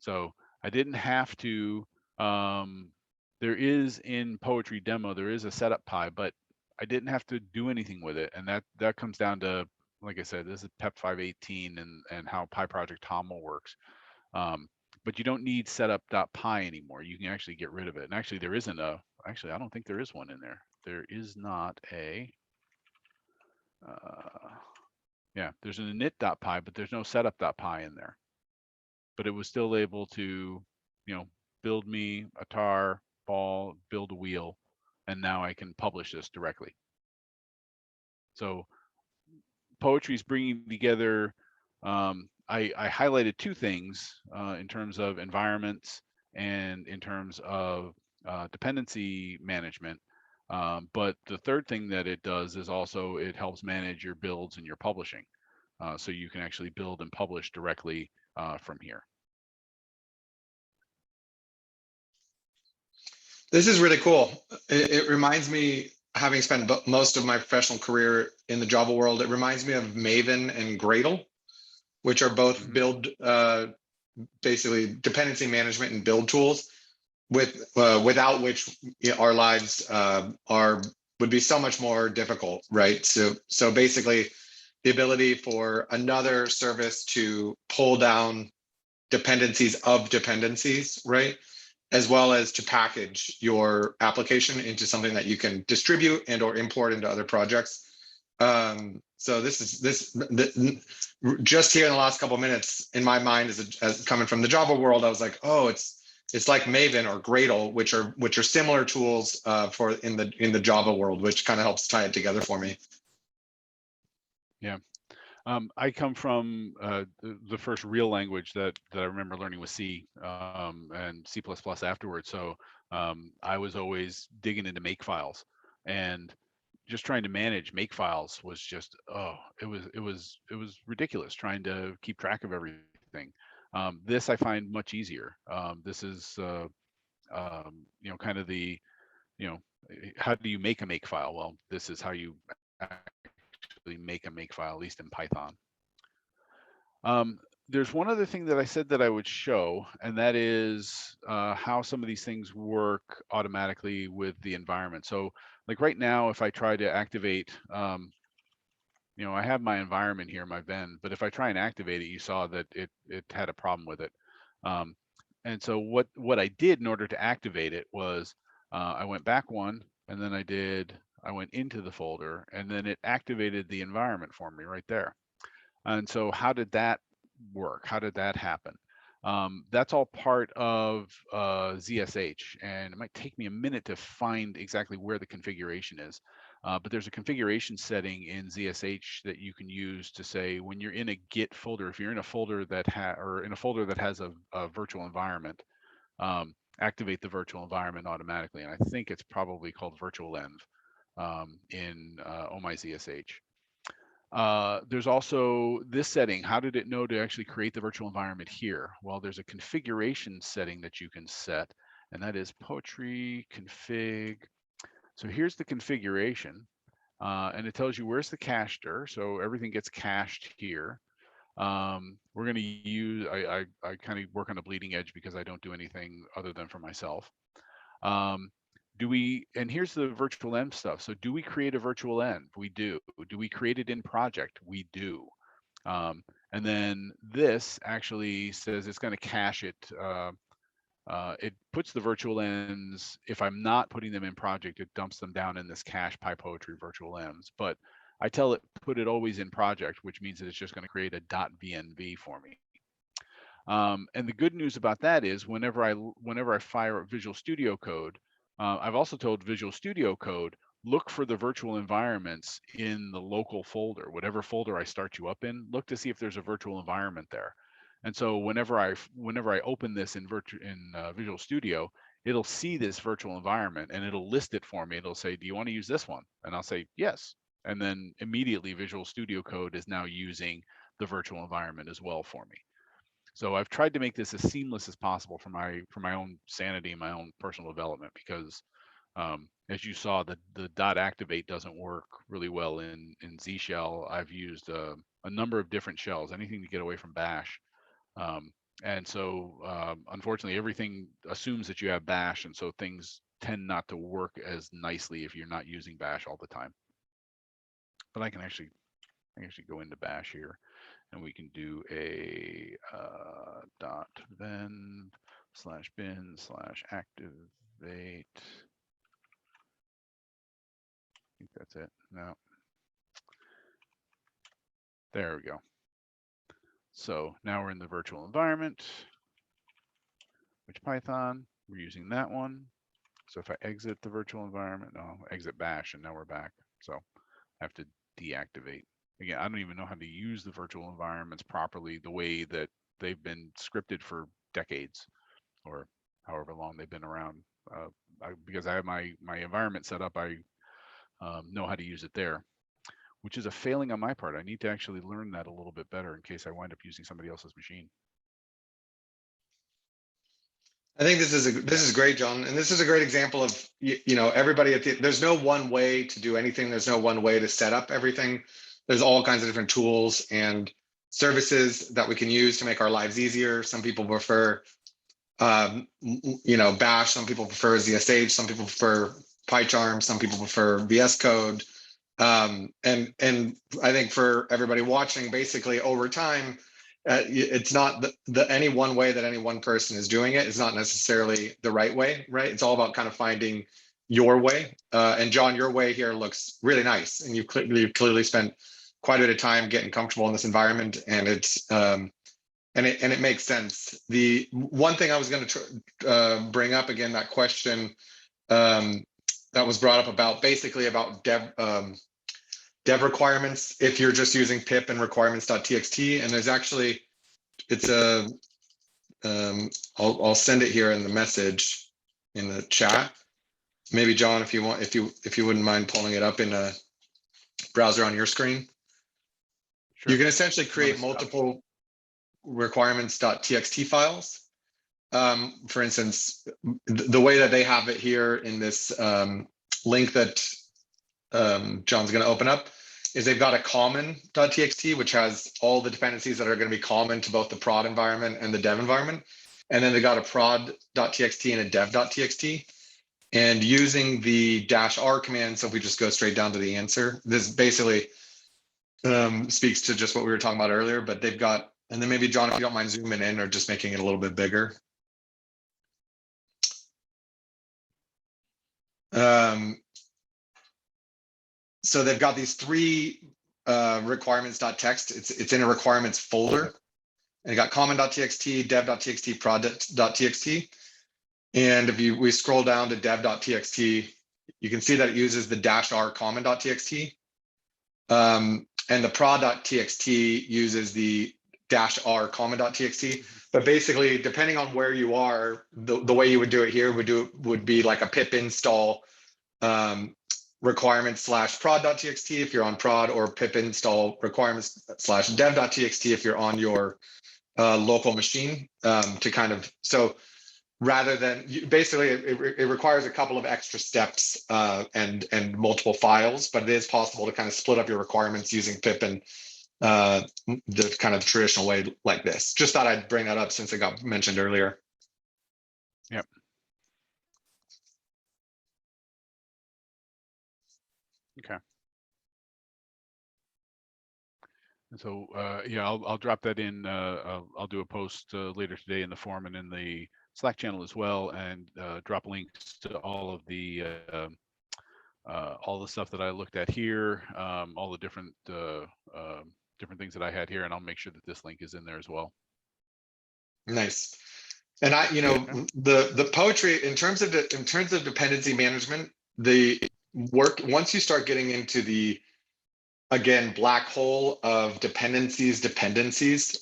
So I didn't have to, there is in Poetry demo, there is a setup py, but I didn't have to do anything with it. And that comes down to, like I said, this is PEP 518 and how PyProject TOML works. But you don't need setup.py anymore. You can actually get rid of it. And actually there isn't actually, I don't think there is one in there. There is not a, yeah, there's an init.py, but there's no setup.py in there. But it was still able to, build me a tar, ball, build a wheel, and now I can publish this directly. So Poetry is bringing together, I highlighted two things in terms of environments and in terms of dependency management. But the third thing that it does is also it helps manage your builds and your publishing. So you can actually build and publish directly from here. This is really cool. It reminds me, having spent most of my professional career in the Java world, it reminds me of Maven and Gradle, which are both build, basically dependency management and build tools, without which our lives would be so much more difficult, right? So basically, the ability for another service to pull down dependencies of dependencies, right? As well as to package your application into something that you can distribute and or import into other projects. So this just here in the last couple of minutes in my mind as coming from the Java world, I was like, oh, it's like Maven or Gradle, which are similar tools for in the Java world, which kind of helps tie it together for me. Yeah. I come from the first real language that I remember learning was C and C++ afterwards. So I was always digging into makefiles, and just trying to manage makefiles was just, it was ridiculous trying to keep track of everything. This I find much easier. This is kind of the, how do you make a makefile? Well, this is how you actually make a makefile, at least in Python. There's one other thing that I said that I would show, and that is how some of these things work automatically with the environment. So like right now, if I try to activate, I have my environment here, my Venn, but if I try and activate it, you saw that it had a problem with it. And so what I did in order to activate it was I went back one, and then I went into the folder, and then it activated the environment for me right there. And so how did that work? How did that happen? That's all part of ZSH, and it might take me a minute to find exactly where the configuration is. But there's a configuration setting in ZSH that you can use to say when you're in a Git folder, if you're in a folder that has a virtual environment, activate the virtual environment automatically. And I think it's probably called virtual env in OMyZSH. There's also this setting. How did it know to actually create the virtual environment here? Well, there's a configuration setting that you can set, and that is poetry config. So here's the configuration, and it tells you where's the cacher. So everything gets cached here. We're going to use, I kind of work on the bleeding edge because I don't do anything other than for myself. And here's the virtual env stuff. So do we create a virtual env? We do. Do we create it in project? We do. And then this actually says it's going to cache it. It puts the virtual envs, if I'm not putting them in project, it dumps them down in this cache PyPoetry virtual envs. But I tell it, put it always in project, which means that it's just going to create a .venv for me. And the good news about that is whenever I fire up Visual Studio Code, I've also told Visual Studio Code, look for the virtual environments in the local folder, whatever folder I start you up in, look to see if there's a virtual environment there. And so whenever I open this in Visual Studio, it'll see this virtual environment and it'll list it for me. It'll say, do you want to use this one? And I'll say, yes. And then immediately Visual Studio Code is now using the virtual environment as well for me. So I've tried to make this as seamless as possible for my own sanity and my own personal development, because as you saw, the .activate doesn't work really well in Z shell. I've used a number of different shells, anything to get away from bash. And so unfortunately, everything assumes that you have bash, and so things tend not to work as nicely if you're not using bash all the time. But I can actually go into bash here, and we can do a .venv /bin/activate. I think that's it. No. There we go. So now we're in the virtual environment. Which Python? We're using that one. So if I exit the virtual environment, no, exit bash, and now we're back. So I have to deactivate. Again, I don't even know how to use the virtual environments properly the way that they've been scripted for decades, or however long they've been around. Because I have my environment set up, I know how to use it there, which is a failing on my part. I need to actually learn that a little bit better in case I wind up using somebody else's machine. I think this is great, John, and this is a great example of everybody there's no one way to do anything. There's no one way to set up everything. There's all kinds of different tools and services that we can use to make our lives easier. Some people prefer Bash. Some people prefer ZSH. Some people prefer PyCharm. Some people prefer VS Code. And I think for everybody watching, basically over time, it's not any one way that any one person is doing it is not necessarily the right way, right? It's all about kind of finding your way. And John, your way here looks really nice, and you've clearly spent quite a bit of time getting comfortable in this environment, and it's and it makes sense. The one thing I was going to bring up again, that question that was brought up about basically about dev requirements if you're just using pip and requirements.txt. And there's actually, it's a, I'll send it here in the message in the chat. Maybe John, if you want, if you wouldn't mind pulling it up in a browser on your screen. Sure. You can essentially create multiple requirements.txt files. For instance, the way that they have it here in this link that John's going to open up is they've got a common.txt, which has all the dependencies that are going to be common to both the prod environment and the dev environment. And then they got a prod.txt and a dev.txt. And using the -r command, so if we just go straight down to the answer, this basically speaks to just what we were talking about earlier, but they've got, and then maybe John, if you don't mind zooming in or just making it a little bit bigger. So they've got these three requirements.txt. It's in a requirements folder. And you got common.txt, dev.txt, prod.txt. And if we scroll down to dev.txt, you can see that it uses the -r common.txt. And the prod.txt uses the -r common.txt. But basically, depending on where you are, the way you would do it here would be like a pip install requirements/prod.txt if you're on prod, or pip install requirements/dev.txt if you're on your local machine, to kind of, so rather than basically it requires a couple of extra steps and multiple files, but it is possible to kind of split up your requirements using pip and the kind of traditional way like this. Just thought I'd bring that up since it got mentioned earlier. Yep. Okay. And so yeah, I'll drop that in. I'll do a post later today in the forum and in the Slack channel as well, and drop links to all of the stuff that I looked at here, all the different things that I had here, and I'll make sure that this link is in there as well. Nice. And I, the poetry in terms of dependency management, the work, once you start getting into the, again, black hole of dependencies,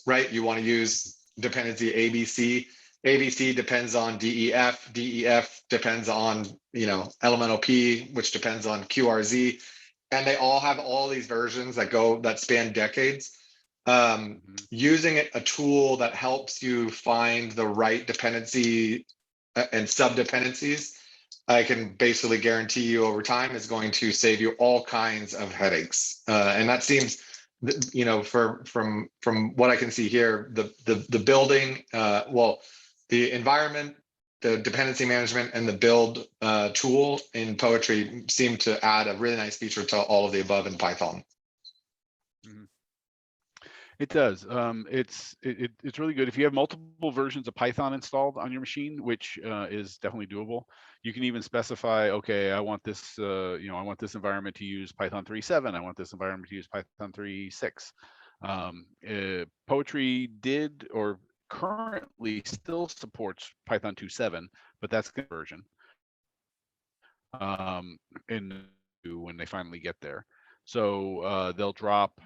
right? You want to use dependency ABC. ABC depends on DEF. DEF depends on, elemental P, which depends on QRZ. And they all have all these versions that span decades. Using a tool that helps you find the right dependency and sub-dependencies, I can basically guarantee you over time is going to save you all kinds of headaches. And that seems, from what I can see here, the building, the environment, the dependency management, and the build tool in Poetry seem to add a really nice feature to all of the above in Python. It does. It's really good if you have multiple versions of Python installed on your machine, which is definitely doable. You can even specify, okay, I want this, I want this environment to use Python 3.7. I want this environment to use Python 3.6. Poetry did, or currently still supports Python 2.7, but that's the version. When they finally get there. So they'll drop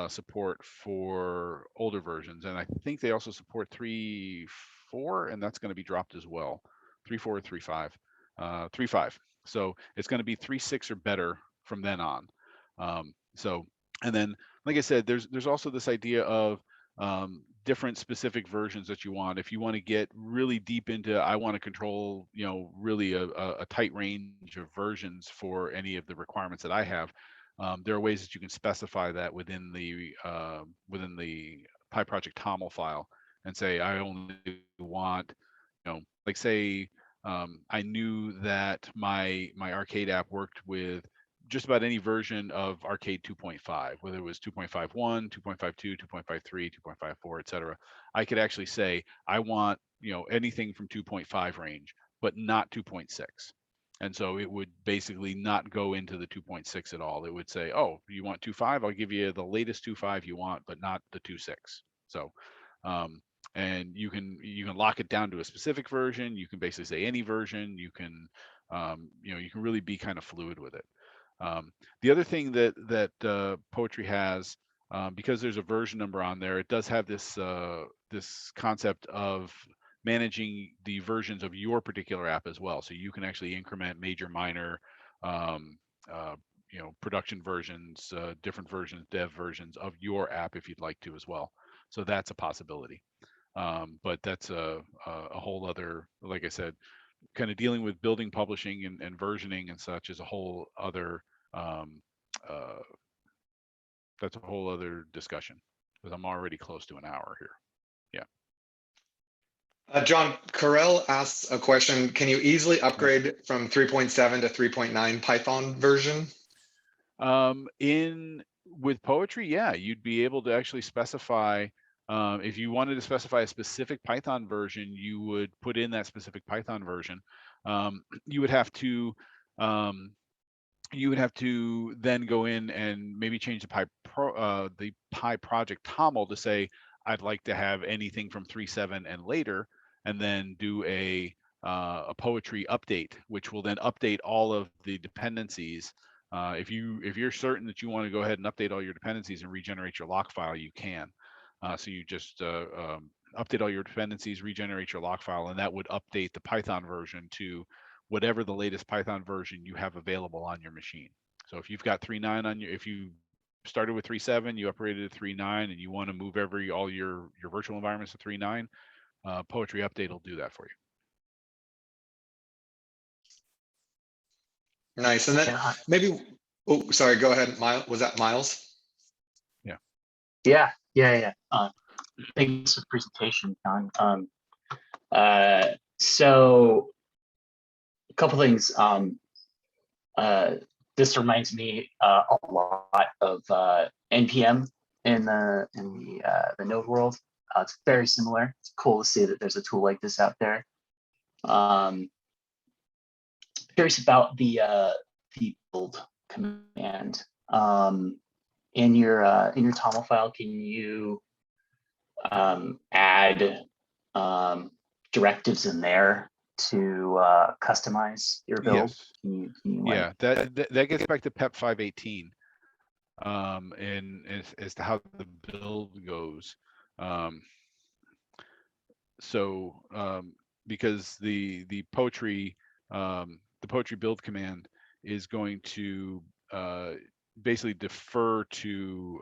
support for older versions, and I think they also support 3.4, and that's going to be dropped as well. 3.4 or 3.5, 3.5. So it's going to be 3.6 or better from then on. So, and then, like I said, there's also this idea of different specific versions that you want. If you want to get really deep into, I want to control, really a tight range of versions for any of the requirements that I have. There are ways that you can specify that within the PyProject TOML file and say, I only want, like say, I knew that my arcade app worked with just about any version of Arcade 2.5, whether it was 2.51, 2.52, 2.53, 2.54, etc. I could actually say, I want, anything from 2.5 range, but not 2.6. And so it would basically not go into the 2.6 at all. It would say, oh, you want 2.5? I'll give you the latest 2.5 you want, but not the 2.6. So, and you can lock it down to a specific version. You can basically say any version. You can, you can really be kind of fluid with it. The other thing that Poetry has, because there's a version number on there, it does have this this concept of managing the versions of your particular app as well. So you can actually increment major, minor, production versions, different versions, dev versions of your app if you'd like to as well. So that's a possibility. But that's a whole other, like I said, kind of dealing with building, publishing, and versioning and such is a whole other that's a whole other discussion, because I'm already close to an hour here. John, Carell asks a question. Can you easily upgrade from 3.7 to 3.9 Python version? With Poetry, yeah, you'd be able to actually specify, if you wanted to specify a specific Python version, you would put in that specific Python version. You would have to then go in and maybe change the PyProject TOML to say, I'd like to have anything from 3.7 and later, and then do a Poetry update, which will then update all of the dependencies. If you're certain that you want to go ahead and update all your dependencies and regenerate your lock file, you can. So you just update all your dependencies, regenerate your lock file, and that would update the Python version to whatever the latest Python version you have available on your machine. So if you've got 3.9 on if you started with 3.7, you upgraded to 3.9, and you want to move all your virtual environments to 3.9, Poetry Update will do that for you. Nice. And then maybe, oh, sorry, go ahead, Miles. Was that Miles? Yeah. Thanks for the presentation, John. So a couple things. This reminds me a lot of NPM in the Node world. It's very similar. It's cool to see that there's a tool like this out there. Curious about the build command. In your TOML file, can you add directives in there to customize your build? Yes. Can you Yeah, that gets back to PEP 518, and as to how the build goes. Because the Poetry build command is going to basically defer to,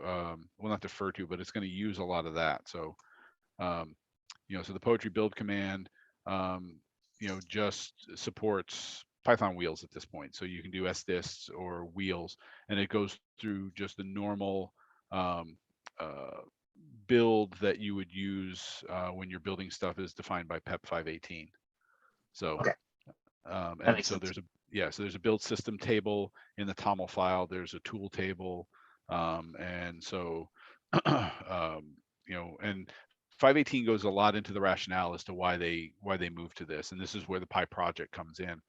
well, not defer to, but it's going to use a lot of that. So so the Poetry build command just supports Python wheels at this point. So you can do sdist or wheels, and it goes through just the normal build that you would use when you're building stuff is defined by PEP 518. So, okay. And so sense. There's a build system table in the TOML file. There's a tool table, and so and 518 goes a lot into the rationale as to why they moved to this, and this is where the PyProject comes in.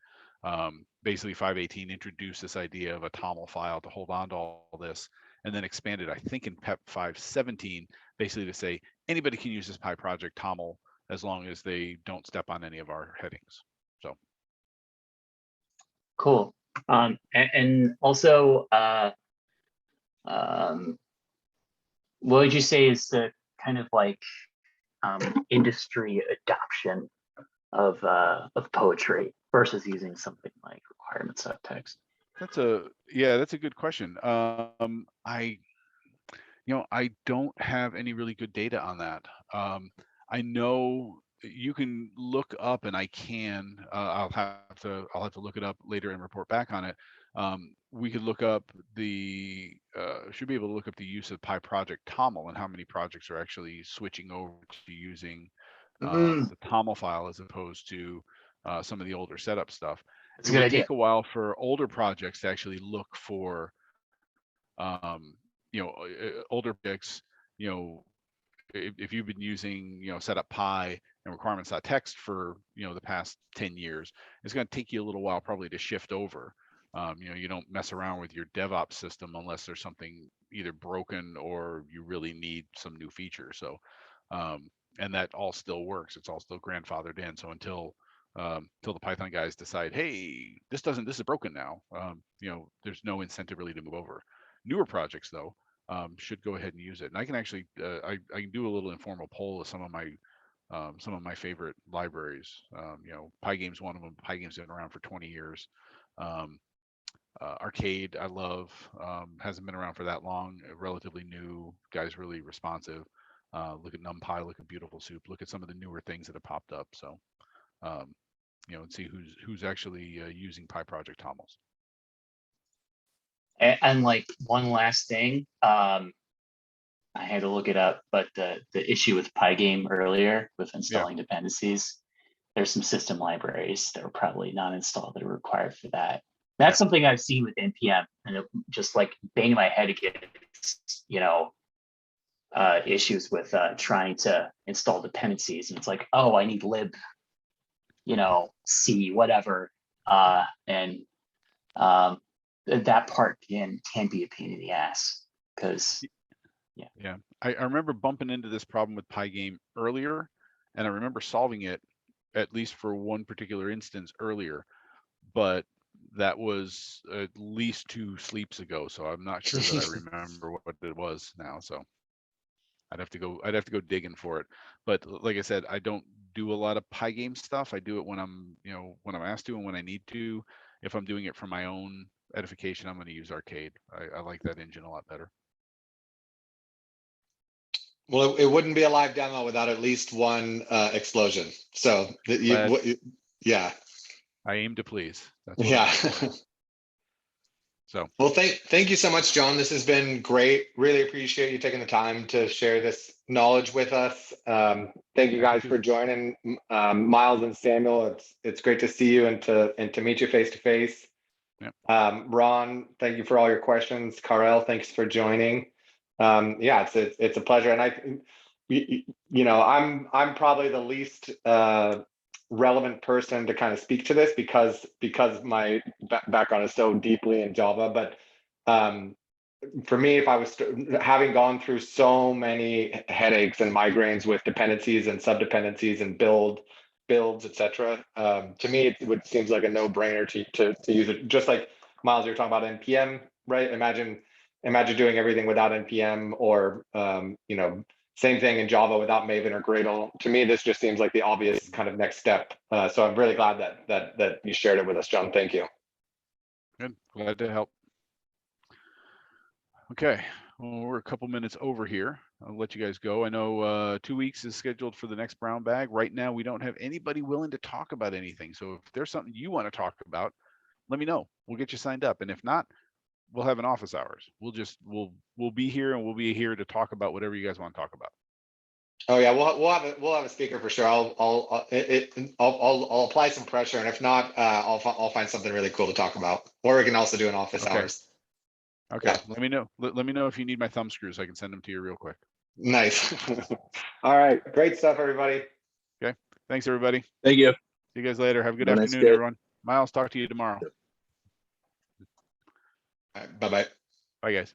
Basically, 518 introduced this idea of a TOML file to hold on to all this, and then expanded, I think, in PEP 517, basically to say anybody can use this PyProject TOML as long as they don't step on any of our headings. So cool. And also, what would you say is the kind of like industry adoption of poetry versus using something like requirements.txt? That's a good question. I don't have any really good data on that. I know you can look up, and I'll have to look it up later and report back on it. We could look up should be able to look up the use of PyProject TOML and how many projects are actually switching over to using the TOML file as opposed to some of the older setup stuff. That's It a good would idea. take a while for older projects to actually look for older projects, if you've been using, setup Py and requirements.txt for, the past 10 years, it's going to take you a little while probably to shift over. You don't mess around with your DevOps system unless there's something either broken or you really need some new feature. So, and that all still works. It's all still grandfathered in. So until the Python guys decide, hey, this is broken now, there's no incentive really to move over. Newer projects though, should go ahead and use it. And I can actually, I can do a little informal poll of some of my favorite libraries. Pygame's one of them. Pygame's been around for 20 years. Arcade, I love, hasn't been around for that long, relatively new, guy's really responsive. Look at NumPy, look at Beautiful Soup, look at some of the newer things that have popped up. So, and see who's actually using PyProject TOMLs. And like one last thing, I had to look it up, but the issue with Pygame earlier with installing dependencies, there's some system libraries that were probably not installed that are required for that. That's something I've seen with NPM, and it just like banging my head against, issues with trying to install dependencies, and it's like, oh, I need lib, C, whatever, and that part can be a pain in the ass because. Yeah, I remember bumping into this problem with Pygame earlier, and I remember solving it at least for one particular instance earlier, but that was at least 2 sleeps ago, so I'm not sure that I remember what it was now. So I'd have to go digging for it. But like I said, I don't do a lot of Pygame stuff. I do it when I'm asked to and when I need to. If I'm doing it for my own edification, I'm going to use Arcade. I like that engine a lot better. Well, it wouldn't be a live demo without at least one explosion. So yeah. I aim to please. That's Yeah. So. Well, thank you so much, John. This has been great. Really appreciate you taking the time to share this knowledge with us. Thank you guys for joining. Miles and Samuel, it's great to see you and to meet you face to face. Ron, thank you for all your questions. Karel, thanks for joining. It's a pleasure, and I'm probably the least relevant person to kind of speak to this because my background is so deeply in Java. But for me, if I was having gone through so many headaches and migraines with dependencies and subdependencies and builds, etc., to me it seems like a no-brainer to use it. Just like Miles, you're talking about NPM, right? Imagine doing everything without NPM, or same thing in Java without Maven or Gradle. To me, this just seems like the obvious kind of next step. So I'm really glad that you shared it with us, John. Thank you. Good, glad to help. Okay, well, we're a couple minutes over here. I'll let you guys go. I know 2 weeks is scheduled for the next brown bag. Right now, we don't have anybody willing to talk about anything. So if there's something you want to talk about, let me know. We'll get you signed up. And if not, we'll have an office hours. We'll be here, and we'll be here to talk about whatever you guys want to talk about. Oh yeah, we'll have a speaker for sure. I'll apply some pressure, and if not, I'll find something really cool to talk about. Or we can also do an office hours. Okay, yeah. Let me know. Let me know if you need my thumb screws. I can send them to you real quick. Nice. All right, great stuff, everybody. Okay, thanks everybody. Thank you. See you guys later. Have a good afternoon, everyone. Miles, talk to you tomorrow. All right, bye-bye. Bye, guys.